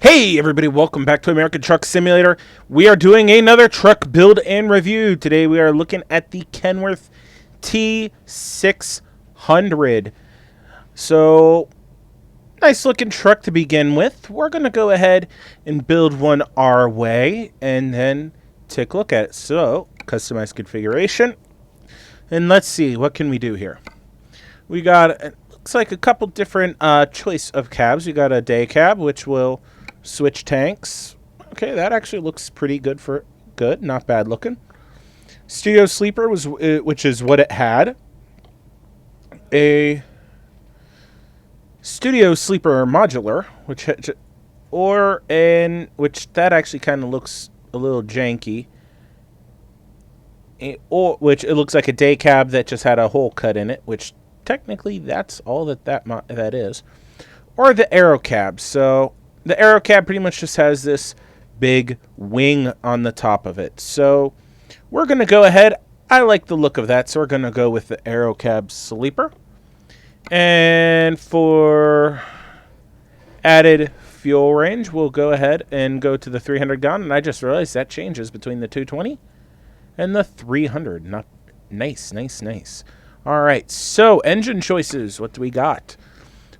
Hey everybody, welcome back to American Truck Simulator. We are doing another truck build and review. Today we are looking at the Kenworth T600. So, nice looking truck to begin with. We're going to go ahead and build one our way and then take a look at it. So, customize configuration. And let's see, what can we do here? We got, it looks like a couple different choice of cabs. We got a day cab, which will switch tanks. Okay, that actually looks pretty good not bad looking. Studio sleeper was, which is what it had. A studio sleeper modular, which that actually kind of looks a little janky. Which it looks like a day cab that just had a hole cut in it, which technically that's all that is. Or the aero cab. So the aero cab pretty much just has this big wing on the top of it. So we're going to go ahead. I like the look of that, so we're going to go with the aero cab sleeper. And for added fuel range, we'll go ahead and go to the 300 gallon. And I just realized that changes between the 220 and the 300. Not nice. All right, so engine choices. What do we got?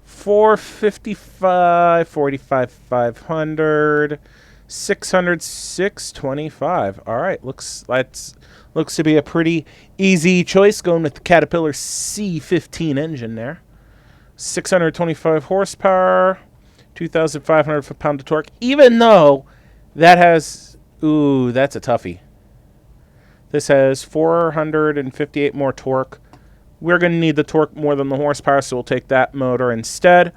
455, 45, 500, 600, 625. All right, looks to be a pretty easy choice, going with the Caterpillar C15 engine there. 625 horsepower, 2,500 foot-pound of torque. Even though that has, that's a toughie. This has 458 more torque. We're going to need the torque more than the horsepower, so we'll take that motor instead.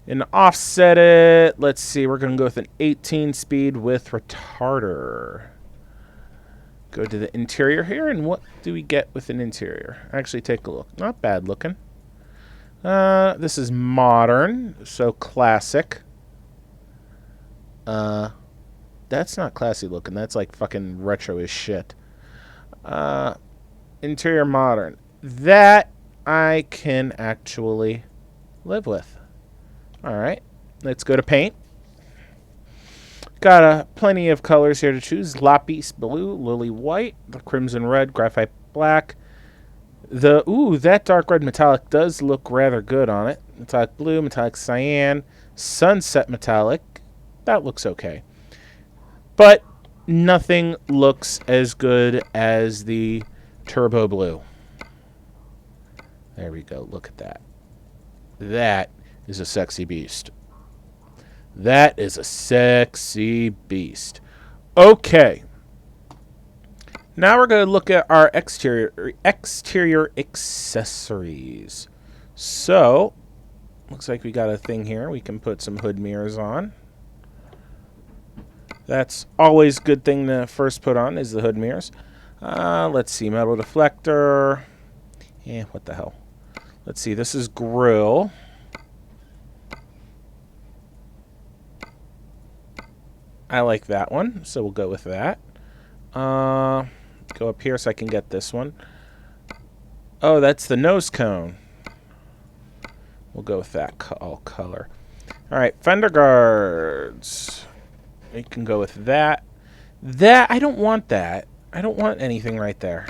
And offset it, let's see, we're going to go with an 18-speed with retarder. Go to the interior here, and what do we get with an interior? Actually, take a look. Not bad looking. This is modern, so classic. That's not classy looking. That's like fucking retro as shit. Interior modern. That I can actually live with. Alright, let's go to paint. Got plenty of colors here to choose. Lapis blue, lily white, the crimson red, graphite black. That dark red metallic does look rather good on it. Metallic blue, metallic cyan, sunset metallic. That looks okay. But nothing looks as good as the turbo blue. There we go. Look at that. That is a sexy beast. That is a sexy beast. Okay. Now we're going to look at our exterior accessories. So, looks like we got a thing here. We can put some hood mirrors on. That's always a good thing to first put on, is the hood mirrors. Let's see. Metal deflector. What the hell? Let's see, this is grill. I like that one, so we'll go with that. Go up here so I can get this one. Oh, that's the nose cone. We'll go with that all color. All right, fender guards. We can go with that. I don't want that. I don't want anything right there.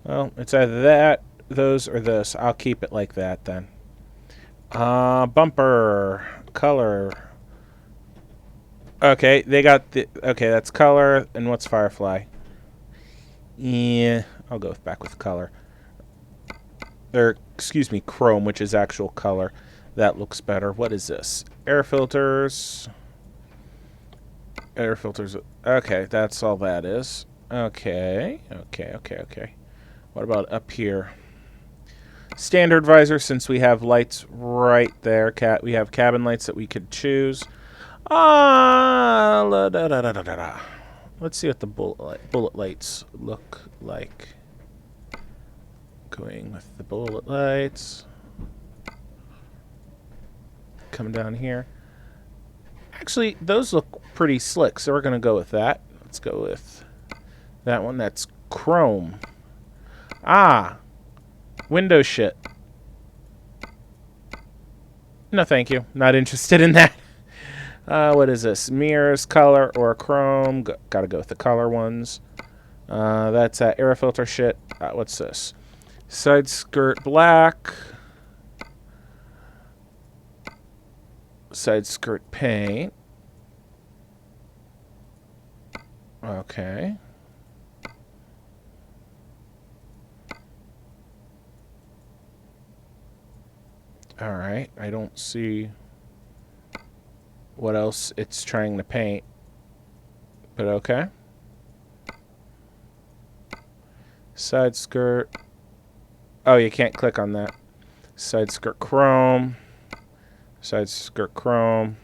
Well, it's either that, those, or this. I'll keep it like that then. Bumper color. Okay, they got the. Okay, that's color. And what's Firefly? Yeah, I'll go back with color. Or excuse me, chrome, which is actual color. That looks better. What is this? Air filters. Air filters. Okay, that's all that is. Okay. What about up here? Standard visor, since we have lights right there. We have cabin lights that we could choose. Let's see what the bullet lights look like. Going with the bullet lights. Come down here. Actually, those look pretty slick, so we're going to go with that. Let's go with that one. That's chrome. Window shit. No, thank you. Not interested in that. What is this? Mirrors, color, or chrome? Gotta go with the color ones. That's air filter shit. What's this? Side skirt black. Side skirt paint. Okay. Alright, I don't see what else it's trying to paint. But okay. Side skirt. Oh, you can't click on that. Side skirt chrome. Side skirt chrome.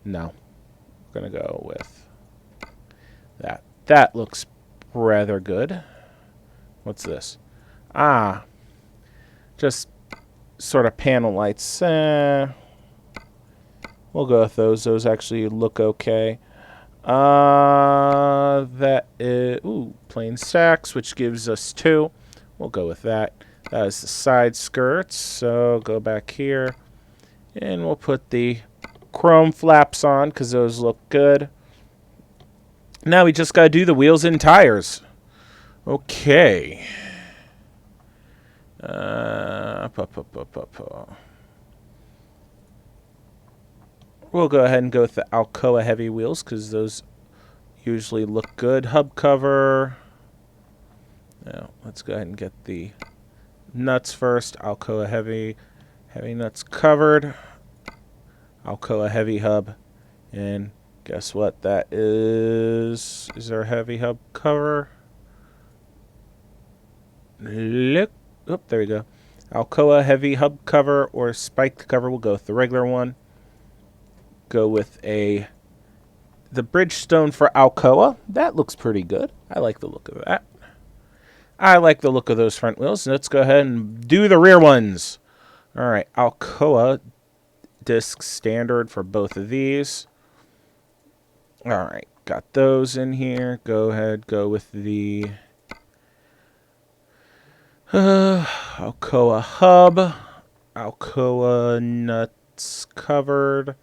No. I'm gonna go with that. That looks rather good. What's this? Just sort of panel lights. We'll go with those. Those actually look okay. That is plain stacks, which gives us 2. We'll go with that. That is the side skirts. So go back here, and we'll put the chrome flaps on because those look good. Now we just gotta do the wheels and tires. Okay. We'll go ahead and go with the Alcoa heavy wheels because those usually look good. Hub cover. Now, let's go ahead and get the nuts first. Alcoa heavy nuts covered. Alcoa heavy hub. And guess what that is? Is there a heavy hub cover? Look. Oh, there we go. Alcoa heavy hub cover or spiked cover. We'll go with the regular one. Go with the Bridgestone for Alcoa. That looks pretty good. I like the look of that. I like the look of those front wheels. Let's go ahead and do the rear ones. All right, Alcoa disc standard for both of these. All right, got those in here. Go ahead, go with the Alcoa hub. Alcoa nuts covered.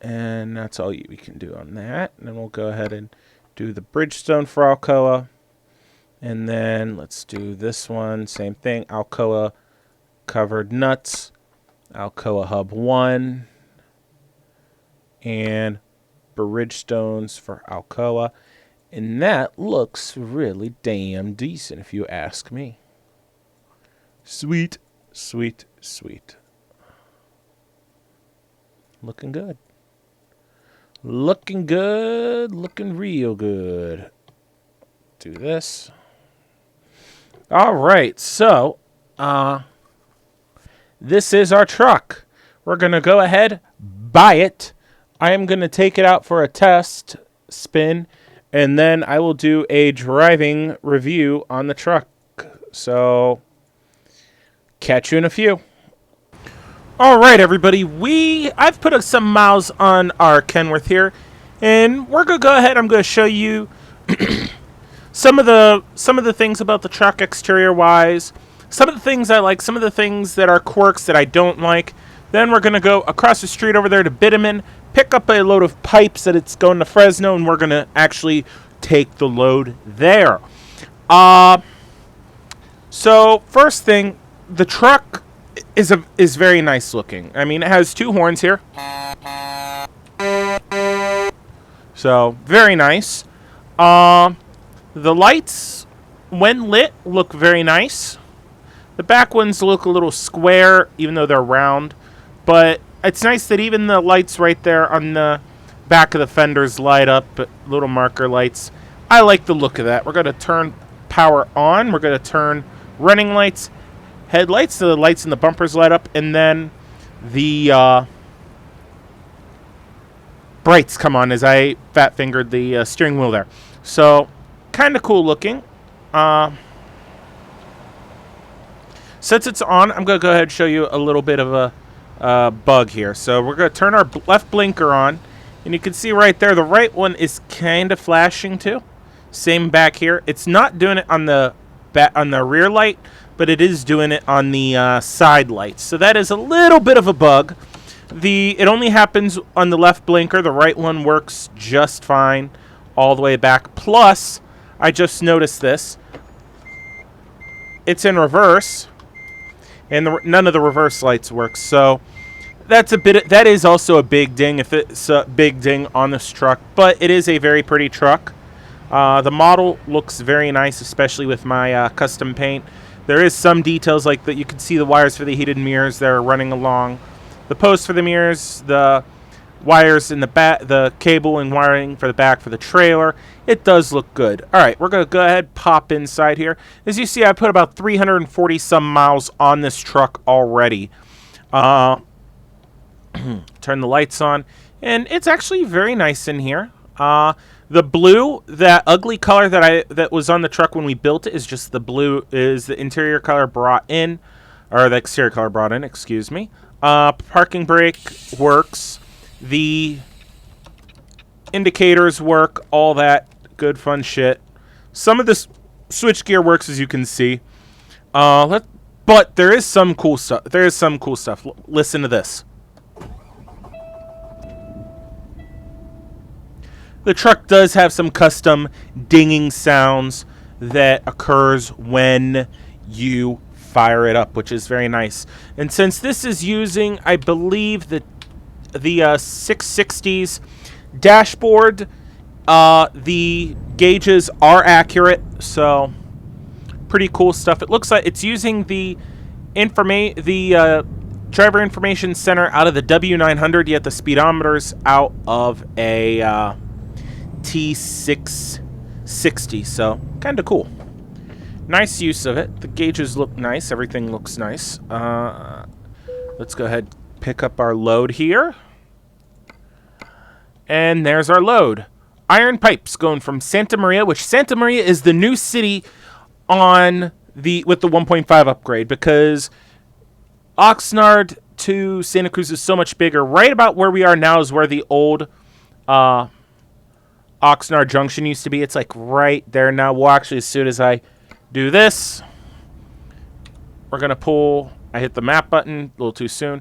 And that's all we can do on that. And then we'll go ahead and do the Bridgestone for Alcoa. And then let's do this one. Same thing. Alcoa covered nuts. Alcoa hub 1. And Bridgestones for Alcoa. And that looks really damn decent if you ask me. Sweet, sweet, sweet. Looking good. Looking good. Looking real good. Do this. All right. So, this is our truck. We're going to go ahead, buy it. I am going to take it out for a test spin, and then I will do a driving review on the truck. So, catch you in a few. All right, everybody. I've put some miles on our Kenworth here, and we're gonna go ahead. I'm gonna show you some of the things about the truck exterior wise. Some of the things I like. Some of the things that are quirks that I don't like. Then we're gonna go across the street over there to Bitumen, pick up a load of pipes that it's going to Fresno, and we're gonna actually take the load there. So first thing, the truck is very nice looking. I mean, it has 2 horns here. So, very nice. The lights, when lit, look very nice. The back ones look a little square, even though they're round. But it's nice that even the lights right there on the back of the fenders light up, little marker lights. I like the look of that. We're going to turn power on. We're going to turn running lights, headlights, so the lights in the bumpers light up, and then the brights come on as I fat fingered the steering wheel there. So, kind of cool looking. Since it's on, I'm going to go ahead and show you a little bit of a bug here. So we're going to turn our left blinker on, and you can see right there the right one is kind of flashing too. Same back here. It's not doing it on the rear light, but it is doing it on the side lights. So that is a little bit of a bug. It only happens on the left blinker. The right one works just fine all the way back. Plus, I just noticed this. It's in reverse, and none of the reverse lights work. So that is also a big ding if it's a big ding on this truck, but it is a very pretty truck. The model looks very nice, especially with my custom paint. There is some details like that. You can see the wires for the heated mirrors that are running along the post for the mirrors, the wires in the back, the cable and wiring for the back for the trailer. It does look good. All right, we're going to go ahead, pop inside here. As you see, I put about 340 some miles on this truck already. Turn the lights on, and it's actually very nice in here. The blue, that ugly color that was on the truck when we built it, is just the blue, is the interior color brought in, or the exterior color brought in, excuse me. Parking brake works. The indicators work, all that good fun shit. Some of this switch gear works, as you can see. But there is some cool stuff. Listen to this. The truck does have some custom dinging sounds that occurs when you fire it up, which is very nice. And since this is using, I believe, the 660's dashboard, the gauges are accurate, so pretty cool stuff. It looks like it's using the driver information center out of the W900, yet the speedometer's out of a T660, so kind of cool. Nice use of it. The gauges look nice. Everything looks nice. Let's go ahead and pick up our load here. And there's our load. Iron pipes going from Santa Maria, which Santa Maria is the new city with the 1.5 upgrade, because Oxnard to Santa Cruz is so much bigger. Right about where we are now is where the old Oxnard Junction used to be. It's like right there now. Well, actually, as soon as I do this, we're going to pull. I hit the map button a little too soon.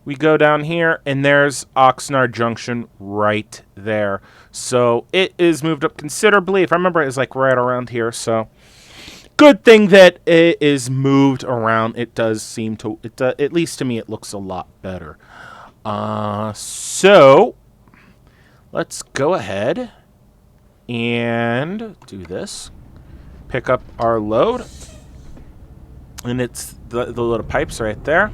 We go down here, and there's Oxnard Junction right there. So it is moved up considerably. If I remember, it's like right around here. So good thing that it is moved around. It does seem to, at least to me, it looks a lot better. So let's go ahead and do this. Pick up our load, and it's the little pipes right there.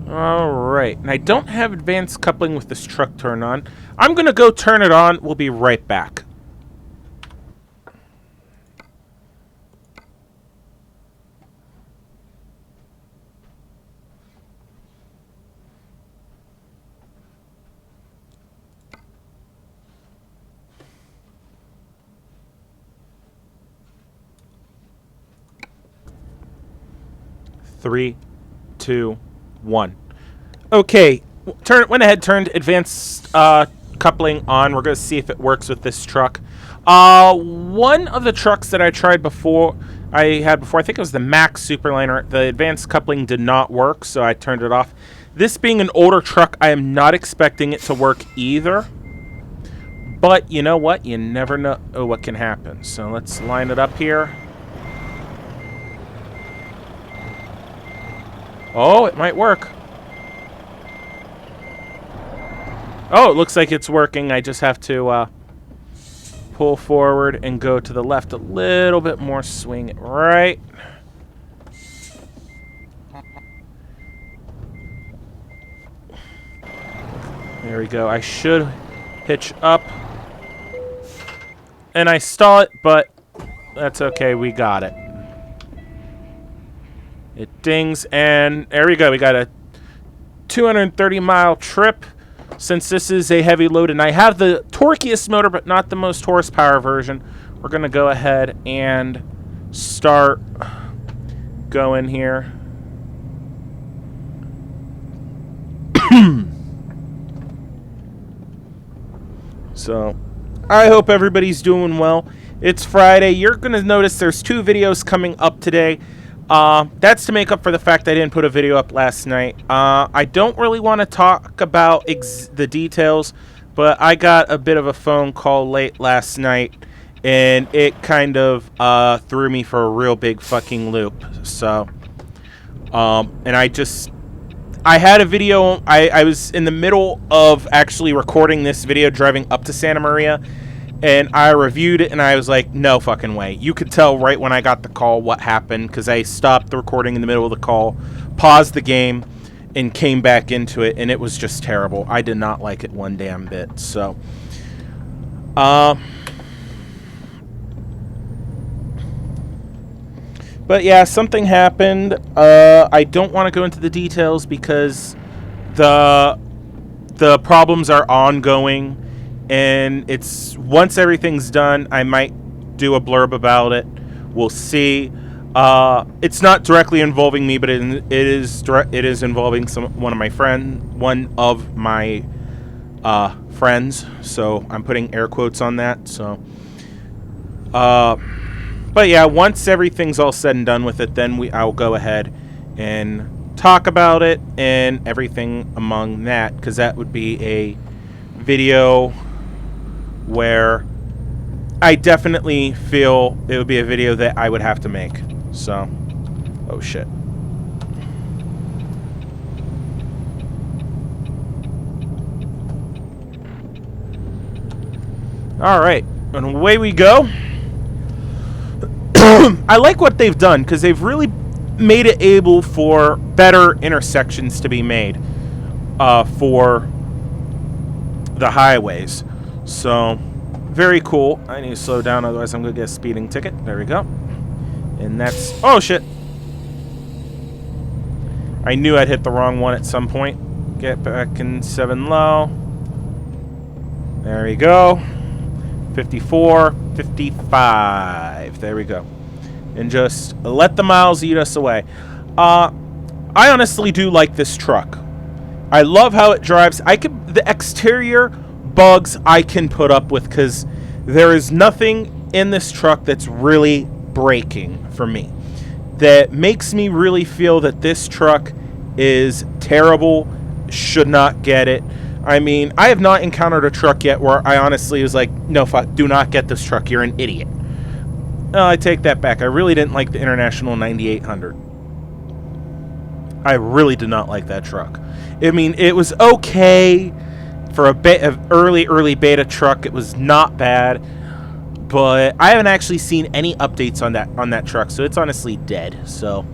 All right, and I don't have advanced coupling with this truck turned on. I'm gonna go turn it on. We'll be right back. Three, two, one. Okay, went ahead, turned advanced coupling on. We're going to see if it works with this truck. One of the trucks that I tried before, I think it was the Max Superliner, the advanced coupling did not work, so I turned it off. This being an older truck, I am not expecting it to work either. But you know what? You never know what can happen. So let's line it up here. Oh, it might work. Oh, it looks like it's working. I just have to pull forward and go to the left a little bit more. Swing it right. There we go. I should hitch up. And I stall it, but that's okay. We got it. It dings, and there we go. We got a 230-mile trip. Since this is a heavy load, and I have the torquiest motor, but not the most horsepower version, we're going to go ahead and start going here. So, I hope everybody's doing well. It's Friday. You're going to notice there's 2 videos coming up today. That's to make up for the fact I didn't put a video up last night. I don't really want to talk about the details, but I got a bit of a phone call late last night, and it kind of threw me for a real big fucking loop. So, and I had a video. I was in the middle of actually recording this video driving up to Santa Maria, and I reviewed it, and I was like, no fucking way. You could tell right when I got the call what happened, because I stopped the recording in the middle of the call, paused the game, and came back into it, and it was just terrible. I did not like it one damn bit. So, but yeah, something happened. I don't want to go into the details because the problems are ongoing. And it's once everything's done, I might do a blurb about it. We'll see. It's not directly involving me, but it is involving one of my friends. So I'm putting air quotes on that. So, but yeah, once everything's all said and done with it, then I'll go ahead and talk about it and everything among that, because that would be a video where I definitely feel it would be a video that I would have to make. So, oh shit. Alright, and away we go. I like what they've done, because they've really made it able for better intersections to be made for the highways. So, very cool. I need to slow down, otherwise I'm going to get a speeding ticket. There we go. And that's... oh, shit. I knew I'd hit the wrong one at some point. Get back in 7 low. There we go. 54, 55. There we go. And just let the miles eat us away. I honestly do like this truck. I love how it drives. The exterior bugs I can put up with, because there is nothing in this truck that's really breaking for me that makes me really feel that this truck is terrible, should not get it. I mean, I have not encountered a truck yet where I honestly was like, no, fuck, do not get this truck, you're an idiot. No, I take that back. I really didn't like the International 9800. I really did not like that truck. I mean, it was okay for a early beta truck. It was not bad, but I haven't actually seen any updates on that truck, so it's honestly dead. So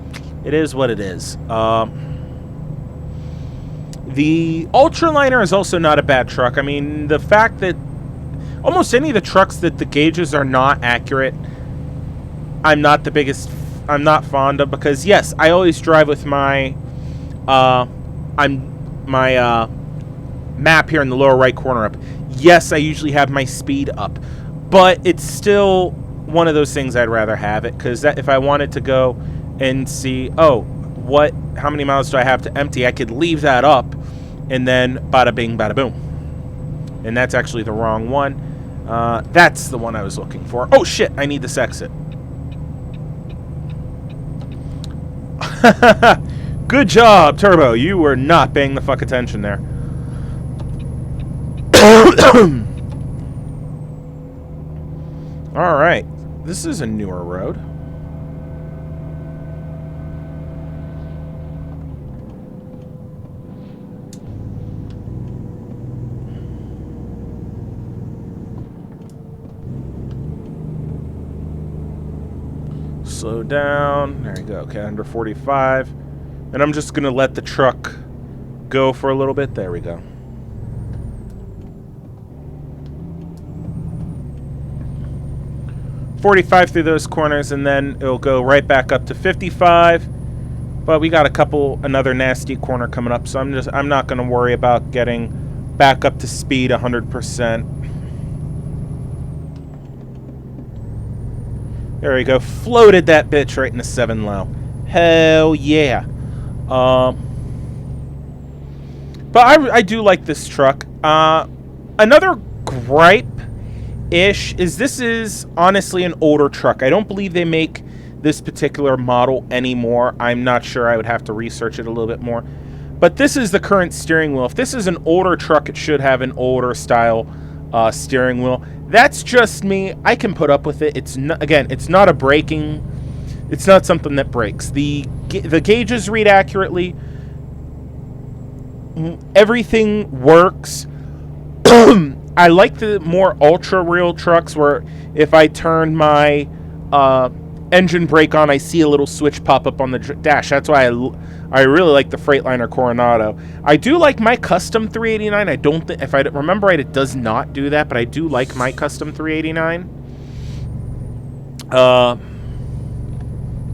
it is what it is. The Ultraliner is also not a bad truck. I mean, the fact that almost any of the trucks that the gauges are not accurate, I'm not fond of, because yes, I always drive with my map here in the lower right corner up. Yes, I usually have my speed up, but it's still one of those things I'd rather have it, because if I wanted to go and see, oh, how many miles do I have to empty, I could leave that up, and then bada bing, bada boom. And that's actually the wrong one. That's the one I was looking for. Oh shit, I need this exit. Good job, Turbo. You were not paying the fuck attention there. Alright. This is a newer road. Slow down. There you go. Okay, under 45. And I'm just going to let the truck go for a little bit. There we go. .45 through those corners, and then it'll go right back up to 55. But we got another nasty corner coming up, so I'm not going to worry about getting back up to speed 100%. There we go. Floated that bitch right in the 7 low. Hell yeah. But I do like this truck. Another gripe ish is this is honestly an older truck. I don't believe they make this particular model anymore. I'm not sure. I would have to research it a little bit more. But this is the current steering wheel. If this is an older truck, it should have an older style steering wheel. That's just me. I can put up with it. It's not, again, it's not a braking. It's not something that breaks. The gauges read accurately. Everything works. I like the more ultra real trucks where if I turn my engine brake on, I see a little switch pop up on the dash. That's why I really like the Freightliner Coronado. I do like my custom 389. I don't think, if I remember right, it does not do that, but I do like my custom 389.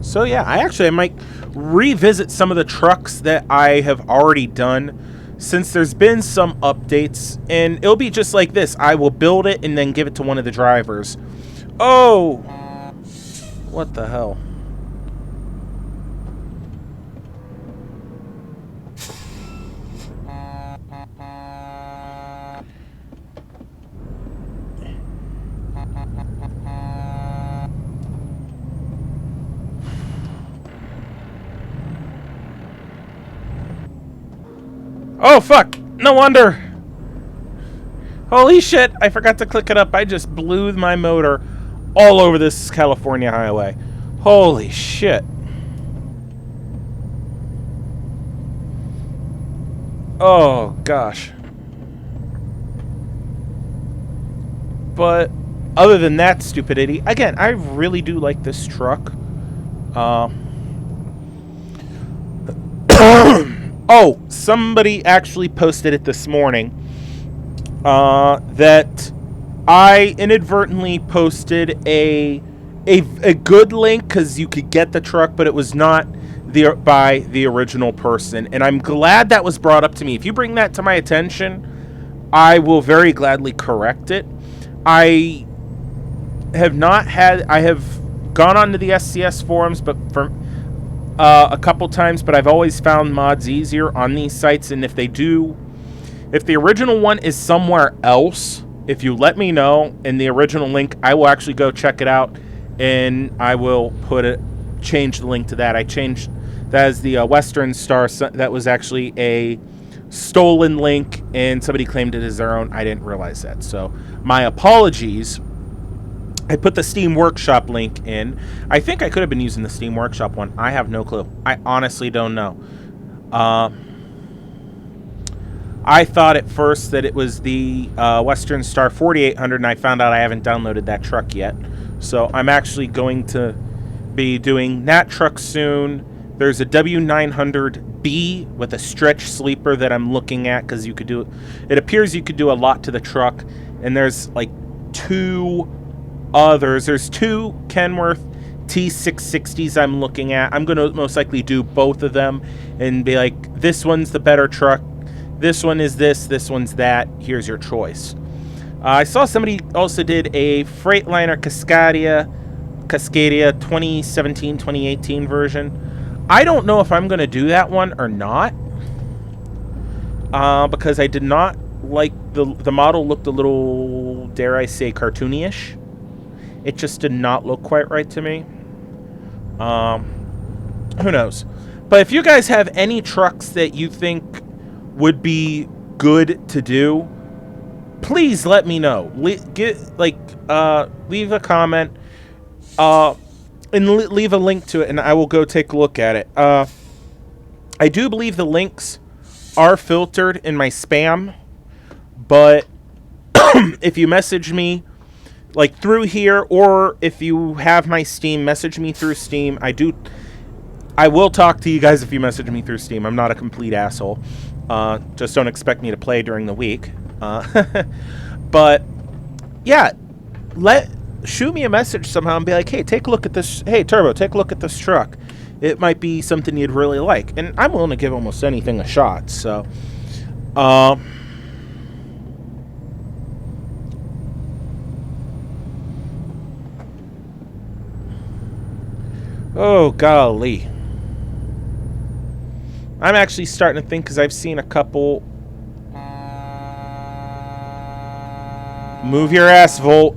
So yeah, I might revisit some of the trucks that I have already done since there's been some updates, and it'll be just like this. I will build it and then give it to one of the drivers. Oh, what the hell? Oh, fuck. No wonder. Holy shit. I forgot to click it up. I just blew my motor all over this California highway. Holy shit. Oh, gosh. But other than that stupidity, again, I really do like this truck. Oh, somebody actually posted it this morning that I inadvertently posted a good link because you could get the truck, but it was not by the original person. And I'm glad that was brought up to me. If you bring that to my attention, I will very gladly correct it. I have gone onto the SCS forums, but for a couple times, but I've always found mods easier on these sites. And if the original one is somewhere else, if you let me know in the original link, I will actually go check it out, and I will change the link to that. I changed that as the Western Star. That was actually a stolen link, and somebody claimed it as their own. I didn't realize that, so my apologies. I put the Steam Workshop link in. I think I could have been using the Steam Workshop one. I have no clue. I honestly don't know. I thought at first that it was the Western Star 4800, and I found out I haven't downloaded that truck yet. So I'm actually going to be doing that truck soon. There's a W900B with a stretch sleeper that I'm looking at because it appears you could do a lot to the truck. And there's like two others. There's two Kenworth T660s I'm looking at. I'm going to most likely do both of them and be like, this one's the better truck. This one is this one's that. Here's your choice. I saw somebody also did a Freightliner Cascadia 2017-2018 version. I don't know if I'm going to do that one or not. Because I did not like the model looked a little, dare I say, cartoony-ish. It just did not look quite right to me. Who knows? But if you guys have any trucks that you think would be good to do, please let me know. Leave a comment and leave a link to it, and I will go take a look at it. I do believe the links are filtered in my spam, but if you message me like through here, or if you have my Steam, message me through Steam. I will talk to you guys if you message me through Steam. I'm not a complete asshole. Just don't expect me to play during the week. But yeah, shoot me a message somehow and be like, hey, take a look at this. Hey, Turbo, take a look at this truck. It might be something you'd really like. And I'm willing to give almost anything a shot. So, oh, golly. I'm actually starting to think, because I've seen a couple... Move your ass, Volt.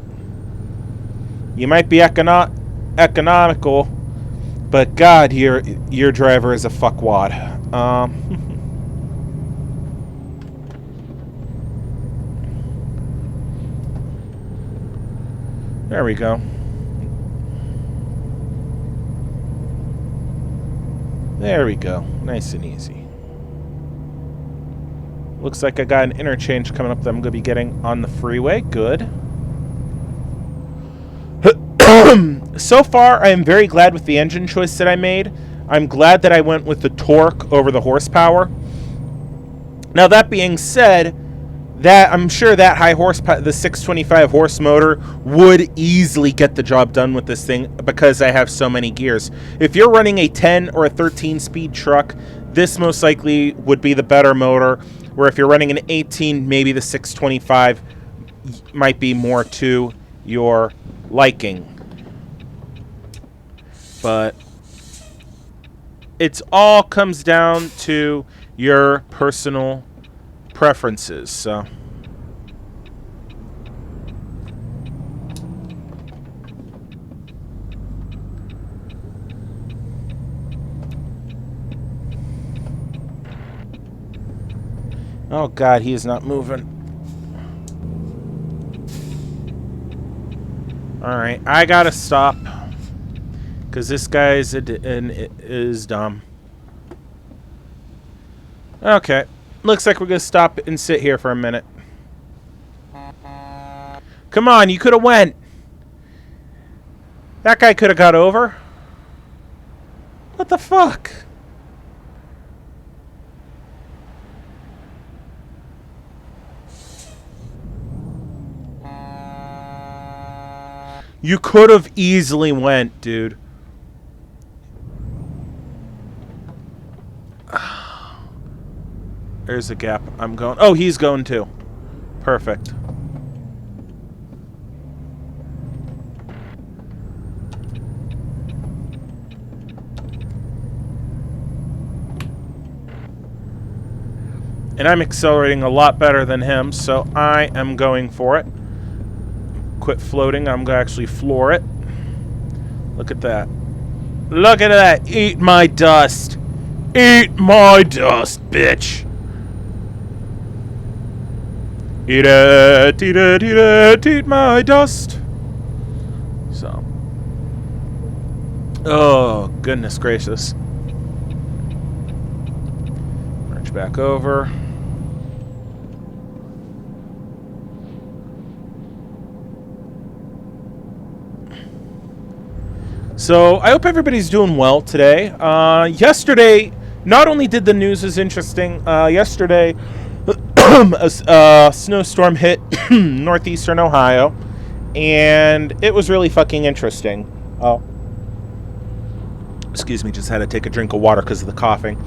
You might be economical, but God, your driver is a fuckwad. There we go. There we go. Nice and easy. Looks like I got an interchange coming up that I'm going to be getting on the freeway. Good. So far, I am very glad with the engine choice that I made. I'm glad that I went with the torque over the horsepower. Now, that being said, that I'm sure that high horsepower, the 625 horse motor, would easily get the job done with this thing because I have so many gears. If you're running a 10 or a 13 speed truck, this most likely would be the better motor. Where if you're running an 18, maybe the 625 might be more to your liking. But it's all comes down to your personal preferences, so. Oh God, he is not moving. Alright, I gotta stop. Because this guy is dumb. Okay. Looks like we're gonna stop and sit here for a minute. Come on, you could have went. That guy could have got over. What the fuck? You could have easily went, dude. There's a gap. I'm going. Oh, he's going too. Perfect. And I'm accelerating a lot better than him, so I am going for it. Quit floating. I'm going to actually floor it. Look at that. Look at that. Eat my dust. Eat my dust, bitch. Eat it, eat it, eat it, eat my dust. So. Oh, goodness gracious. March back over. So, I hope everybody's doing well today. Yesterday, not only did the news is interesting, yesterday a snowstorm hit northeastern Ohio, and it was really fucking interesting. Oh, excuse me, just had to take a drink of water because of the coughing.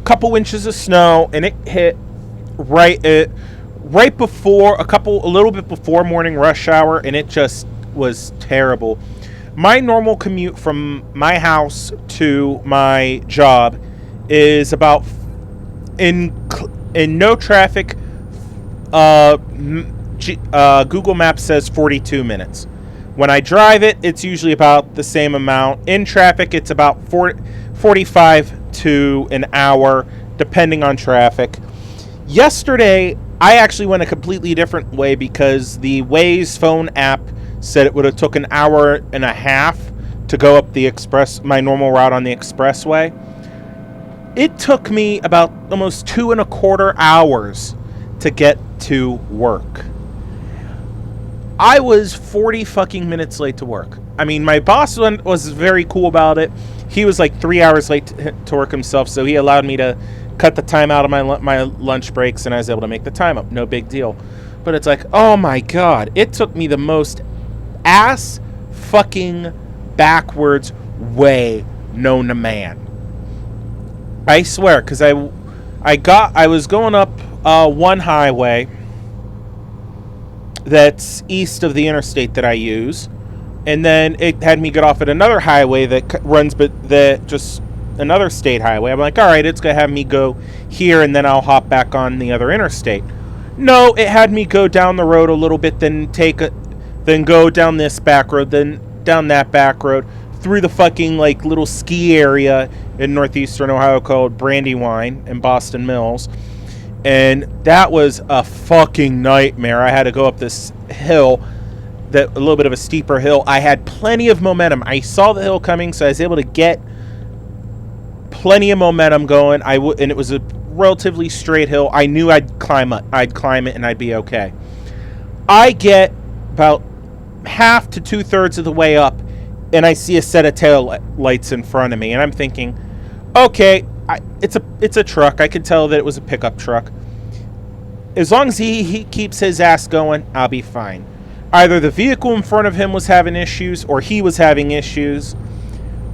Couple inches of snow, and it hit right before a little bit before morning rush hour, and it just was terrible. My normal commute from my house to my job is about in no traffic. Google Maps says 42 minutes. When I drive it, it's usually about the same amount. In traffic, it's about 45 to an hour, depending on traffic. Yesterday, I actually went a completely different way because the Waze phone app said it would have took an hour and a half to go up my normal route on the expressway. It took me about almost 2.25 hours to get to work. I was 40 fucking minutes late to work. I mean, my boss was very cool about it. He was like 3 hours late to work himself, so he allowed me to cut the time out of my lunch breaks, and I was able to make the time up. No big deal. But it's like, oh my God, it took me the most ass fucking backwards way known to man. I swear, because I was going up one highway that's east of the interstate that I use, and then it had me get off at another highway that runs, just another state highway. I'm like, all right, it's gonna have me go here, and then I'll hop back on the other interstate. No, it had me go down the road a little bit, then then go down this back road, then down that back road, through the fucking like little ski area in northeastern Ohio called Brandywine and Boston Mills. And that was a fucking nightmare. I had to go up this hill, a little bit of a steeper hill. I had plenty of momentum. I saw the hill coming, so I was able to get plenty of momentum going. And it was a relatively straight hill. I knew I'd climb it, and I'd be okay. I get about half to 2/3 of the way up, and I see a set of tail lights in front of me, and I'm thinking, okay, it's a truck. I could tell that it was a pickup truck. As long as he keeps his ass going, I'll be fine. Either the vehicle in front of him was having issues, or he was having issues,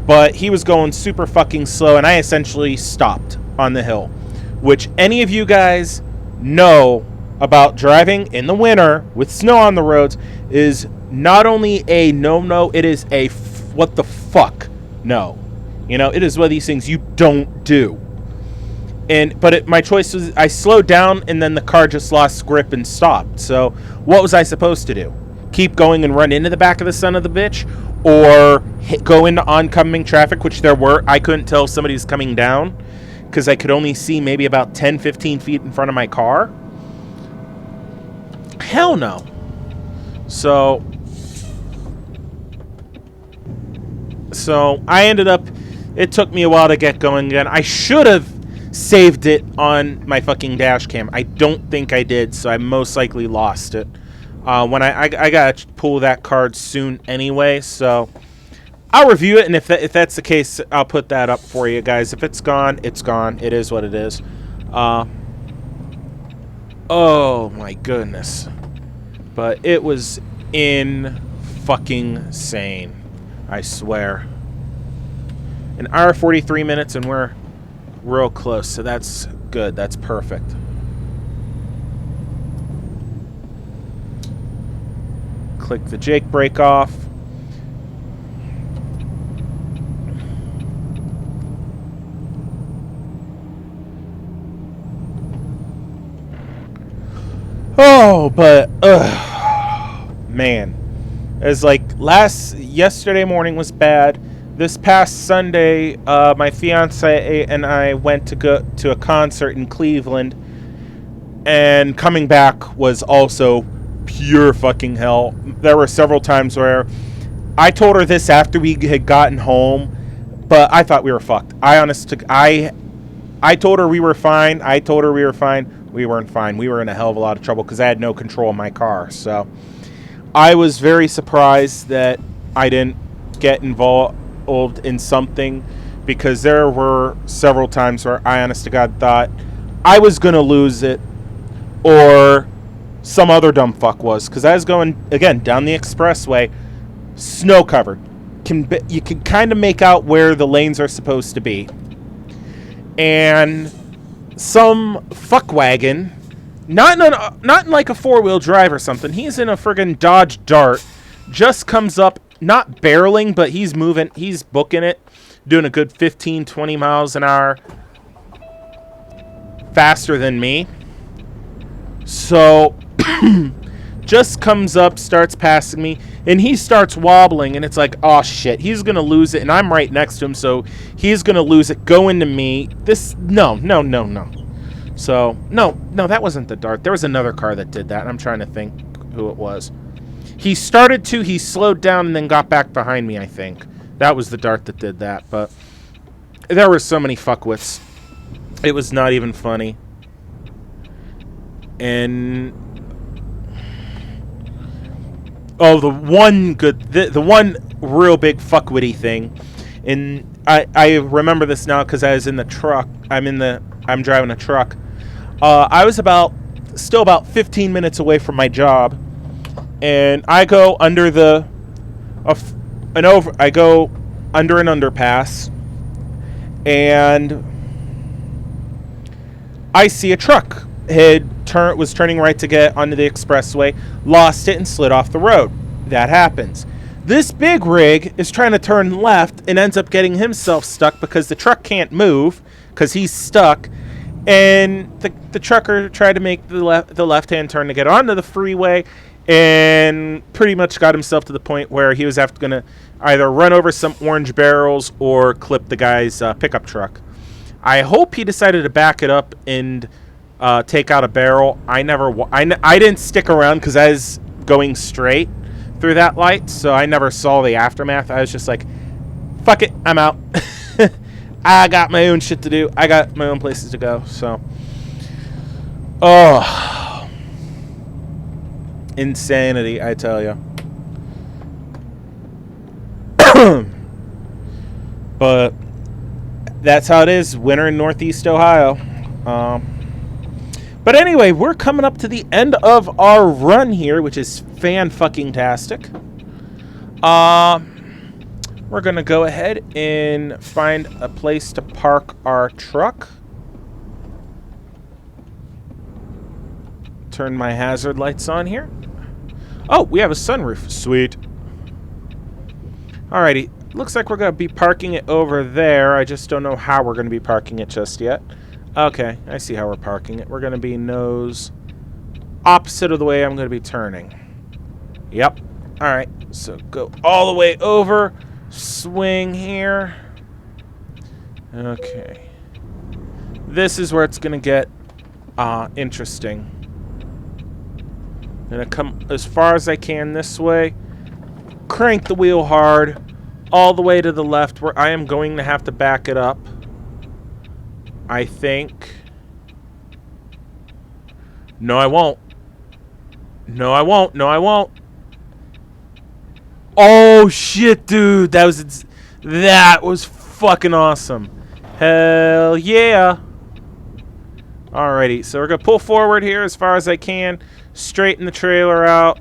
but he was going super fucking slow, and I essentially stopped on the hill, which any of you guys know about driving in the winter with snow on the roads is not only a no-no, it is a what the fuck no. You know, it is one of these things you don't do. But my choice was, I slowed down, and then the car just lost grip and stopped. So what was I supposed to do? Keep going and run into the back of the son of the bitch? Or go into oncoming traffic, which there were. I couldn't tell if somebody's coming down because I could only see maybe about 10, 15 feet in front of my car. Hell no. So I ended up, it took me a while to get going again. I should have saved it on my fucking dash cam. I don't think I did, so I most likely lost it. When I gotta pull that card soon anyway, so I'll review it, and if that's the case, I'll put that up for you guys. If it's gone, it's gone. It is what it is. Oh my goodness. But it was fucking insane. I swear. An hour 43 minutes, and we're real close, so that's good. That's perfect. Click the Jake brake off. Oh, but man, it's like yesterday morning was bad. This past Sunday, my fiance and I went to go to a concert in Cleveland, and coming back was also pure fucking hell. There were several times where I told her this after we had gotten home, but I thought we were fucked. I told her we were fine. I told her we were fine. We weren't fine. We were in a hell of a lot of trouble because I had no control of my car. So I was very surprised that I didn't get involved in something, because there were several times where I honest to God thought I was going to lose it, or some other dumb fuck was, because I was going, again, down the expressway, snow covered. You can kind of make out where the lanes are supposed to be. And some fuckwagon, not in like a four-wheel drive or something, he's in a friggin' Dodge Dart, just comes up, not barreling, but he's moving, he's booking it, doing a good 15, 20 miles an hour faster than me. So just comes up, starts passing me, and he starts wobbling, and it's like, oh shit, he's gonna lose it, and I'm right next to him, so he's gonna lose it, go into me. No. So no, that wasn't the Dart. There was another car that did that, and I'm trying to think who it was. He slowed down and then got back behind me, I think. That was the Dart that did that, but there were so many fuckwits. It was not even funny. And the one real big fuckwitty thing, and I remember this now because I was in the truck. I'm driving a truck. I was still about 15 minutes away from my job, and I go under I go under an underpass, and I see a truck was turning right to get onto the expressway, lost it, and slid off the road. That happens. This big rig is trying to turn left and ends up getting himself stuck because the truck can't move because he's stuck, And the trucker tried to make the left-hand turn to get onto the freeway, and pretty much got himself to the point where he was going to either run over some orange barrels or clip the guy's pickup truck. I hope he decided to back it up and take out a barrel. I didn't stick around because I was going straight through that light, so I never saw the aftermath. I was just like, fuck it, I'm out. I got my own shit to do. I got my own places to go. So, oh, insanity, I tell you. But that's how it is. Winter in Northeast Ohio. But anyway, we're coming up to the end of our run here, which is fan-fucking-tastic. We're going to go ahead and find a place to park our truck. Turn my hazard lights on here. Oh, we have a sunroof. Sweet. Alrighty. Looks like we're going to be parking it over there. I just don't know how we're going to be parking it just yet. Okay, I see how we're parking it. We're going to be nose opposite of the way I'm going to be turning. Yep. Alright, so go all the way over. Swing here. Okay. This is where it's going to get interesting. I'm going to come as far as I can this way. Crank the wheel hard. All the way to the left where I am going to have to back it up. I think. No, I won't. No, I won't. No, I won't. Oh shit, dude, that was fucking awesome. Hell yeah. Alrighty, so we're gonna pull forward here as far as I can, straighten the trailer out,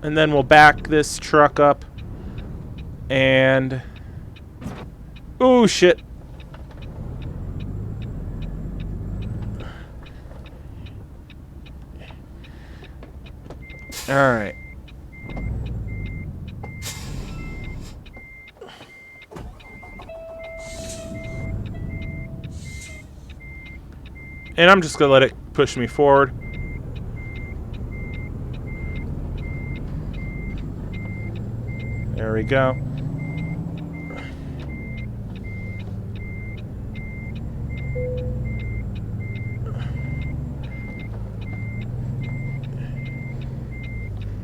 and then we'll back this truck up. And ooh shit. Alright. And I'm just going to let it push me forward. There we go.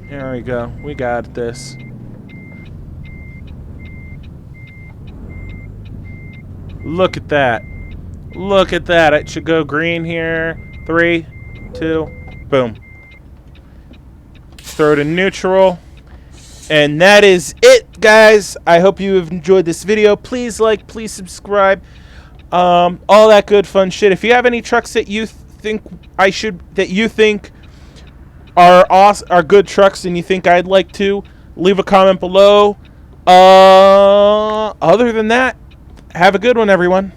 There we go. We got this. Look at that. Look at that. It should go green here. 3, 2, boom. Throw to neutral. And that is it, guys. I hope you have enjoyed this video. Please like, please subscribe. All that good fun shit. If you have any trucks that you think are awesome, are good trucks and you think I'd like to, leave a comment below. Other than that, have a good one, everyone.